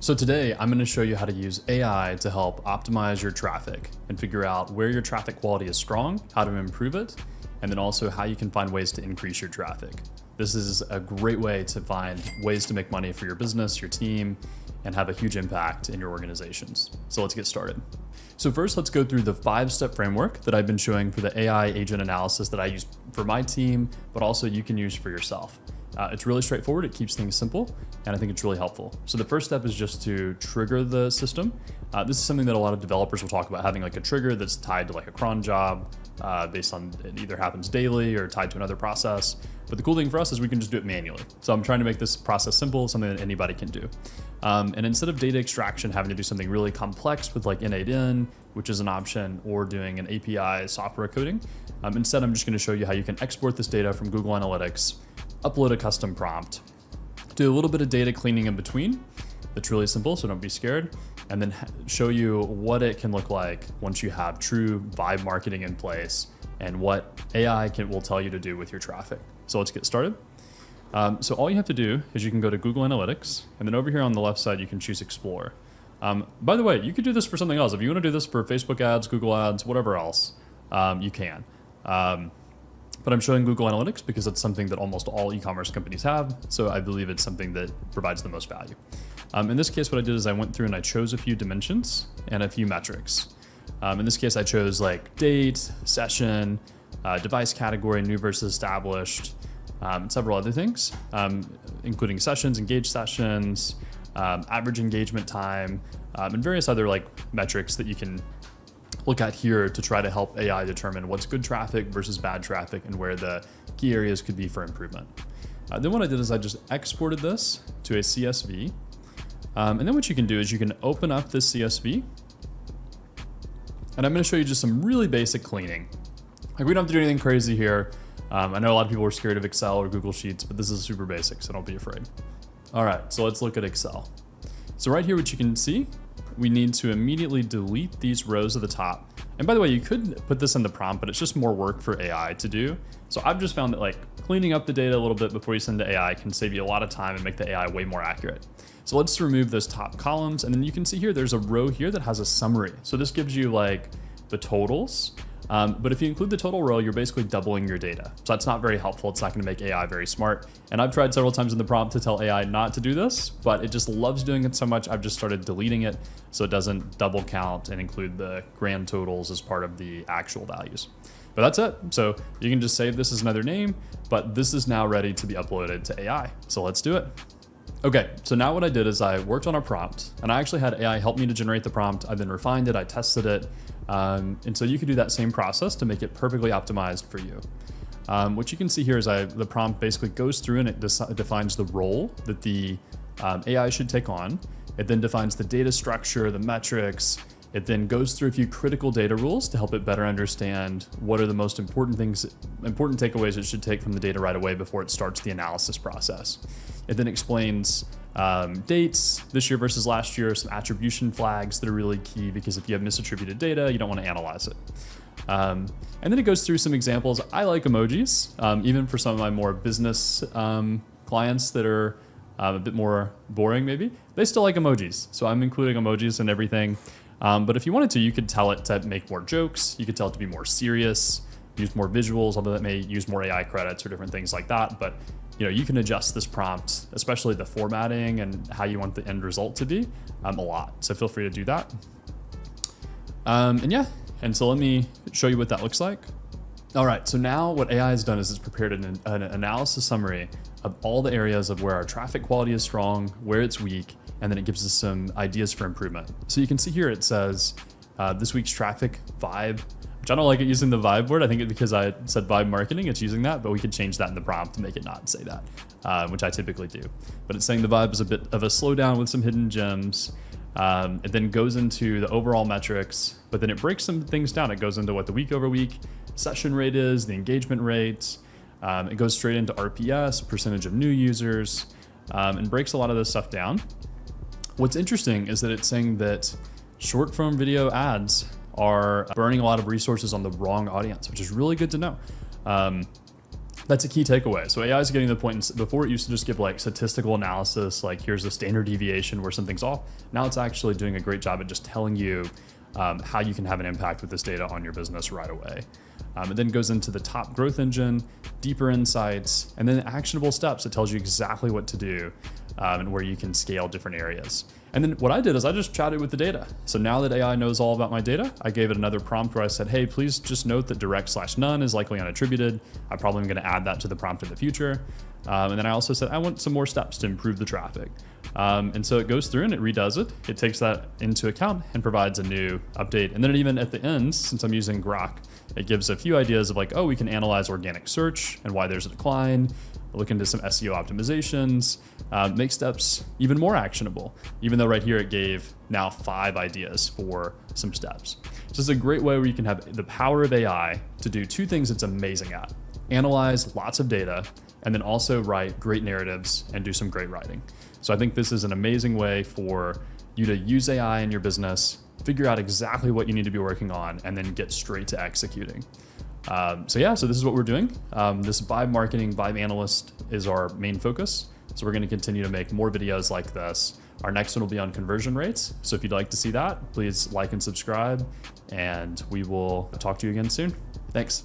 So today I'm going to show you how to use AI to help optimize your traffic and figure out where your traffic quality is strong, how to improve it, and then also how you can find ways to increase your traffic. This is a great way to find ways to make money for your business, your team, and have a huge impact in your organizations. So let's get started. So first, let's go through the 5-step framework that I've been showing for the AI agent analysis that I use for my team, but also you can use for yourself. It's really straightforward, it keeps things simple, and I think it's really helpful. So the first step is just to trigger the system. This is something that a lot of developers will talk about, having like a trigger that's tied to like a cron job based on it either happens daily or tied to another process. But the cool thing for us is we can just do it manually. So I'm trying to make this process simple, something that anybody can do. And instead of data extraction, having to do something really complex with like N8N, which is an option, or doing an API software coding, instead I'm just gonna show you how you can export this data from Google Analytics, upload a custom prompt, do a little bit of data cleaning in between. That's really simple, so don't be scared. And then show you what it can look like once you have true vibe marketing in place and what AI will tell you to do with your traffic. So let's get started. So all you have to do is you can go to Google Analytics, and then over here on the left side, you can choose Explore. By the way, you could do this for something else. If you want to do this for Facebook ads, Google ads, whatever else, you can. But I'm showing Google Analytics because it's something that almost all e-commerce companies have. So I believe it's something that provides the most value. In this case, what I did is I went through and I chose a few dimensions and a few metrics. In this case, I chose like date, session, device category, new versus established, several other things, including sessions, engaged sessions, average engagement time, and various other like metrics that you can look at here to try to help AI determine what's good traffic versus bad traffic and where the key areas could be for improvement. Then what I did is I just exported this to a CSV. And then what you can do is you can open up this CSV. And I'm going to show you just some really basic cleaning. Like we don't have to do anything crazy here. I know a lot of people are scared of Excel or Google Sheets, but this is super basic, so don't be afraid. All right, so let's look at Excel. So right here, what you can see, we need to immediately delete these rows at the top. And by the way, you could put this in the prompt, but it's just more work for AI to do. So I've just found that like cleaning up the data a little bit before you send to AI can save you a lot of time and make the AI way more accurate. So let's remove those top columns. And then you can see here, there's a row here that has a summary. So this gives you like the totals. But if you include the total row, you're basically doubling your data. So that's not very helpful. It's not going to make AI very smart. And I've tried several times in the prompt to tell AI not to do this, but it just loves doing it so much. I've just started deleting it so it doesn't double count and include the grand totals as part of the actual values. But that's it. So you can just save this as another name, but this is now ready to be uploaded to AI. So let's do it. Okay, so now what I did is I worked on a prompt, and I actually had AI help me to generate the prompt. I then refined it, I tested it. And so you could do that same process to make it perfectly optimized for you. What you can see here is the prompt basically goes through and it defines the role that the AI should take on. It then defines the data structure, the metrics. It then goes through a few critical data rules to help it better understand what are the most important takeaways it should take from the data right away before it starts the analysis process. It then explains dates, this year versus last year, some attribution flags that are really key because if you have misattributed data, you don't want to analyze it. And then it goes through some examples. I like emojis, even for some of my more business clients that are a bit more boring maybe. They still like emojis, so I'm including emojis and everything. But if you wanted to, you could tell it to make more jokes. You could tell it to be more serious, use more visuals, although that may use more AI credits or different things like that. But you can adjust this prompt, especially the formatting and how you want the end result to be, a lot. So feel free to do that. And so let me show you what that looks like. All right, so now what AI has done is it's prepared an analysis summary of all the areas of where our traffic quality is strong, where it's weak, and then it gives us some ideas for improvement. So you can see here it says this week's traffic vibe, which I don't like it using the vibe word. I think because I said vibe marketing, it's using that, but we could change that in the prompt to make it not say that, which I typically do. But it's saying the vibe is a bit of a slowdown with some hidden gems. It then goes into the overall metrics, but then it breaks some things down. It goes into what the week over week session rate is, the engagement rates. It goes straight into RPS, percentage of new users, and breaks a lot of this stuff down. What's interesting is that it's saying that short form video ads are burning a lot of resources on the wrong audience, which is really good to know. That That's a key takeaway. So AI is getting to the point, before it used to just give like statistical analysis, like here's the standard deviation where something's off. Now it's actually doing a great job at just telling you how you can have an impact with this data on your business right away. It then goes into the top growth engine, deeper insights, and then actionable steps. It tells you exactly what to do and where you can scale different areas. And then what I did is I just chatted with the data. So now that AI knows all about my data, I gave it another prompt where I said, hey, please just note that direct/none is likely unattributed. I probably am going to add that to the prompt in the future. And then I also said, I want some more steps to improve the traffic. And so it goes through and it redoes it. It takes that into account and provides a new update. And then even at the end, since I'm using Grok, it gives a few ideas of like, oh, we can analyze organic search and why there's a decline, look into some SEO optimizations, make steps even more actionable, even though right here it gave now 5 ideas for some steps. So it's a great way where you can have the power of AI to do 2 things it's amazing at: analyze lots of data, and then also write great narratives and do some great writing. So I think this is an amazing way for you to use AI in your business, figure out exactly what you need to be working on, and then get straight to executing. So this is what we're doing. This vibe marketing, vibe analyst is our main focus. So we're going to continue to make more videos like this. Our next one will be on conversion rates. So if you'd like to see that, please like and subscribe, and we will talk to you again soon. Thanks.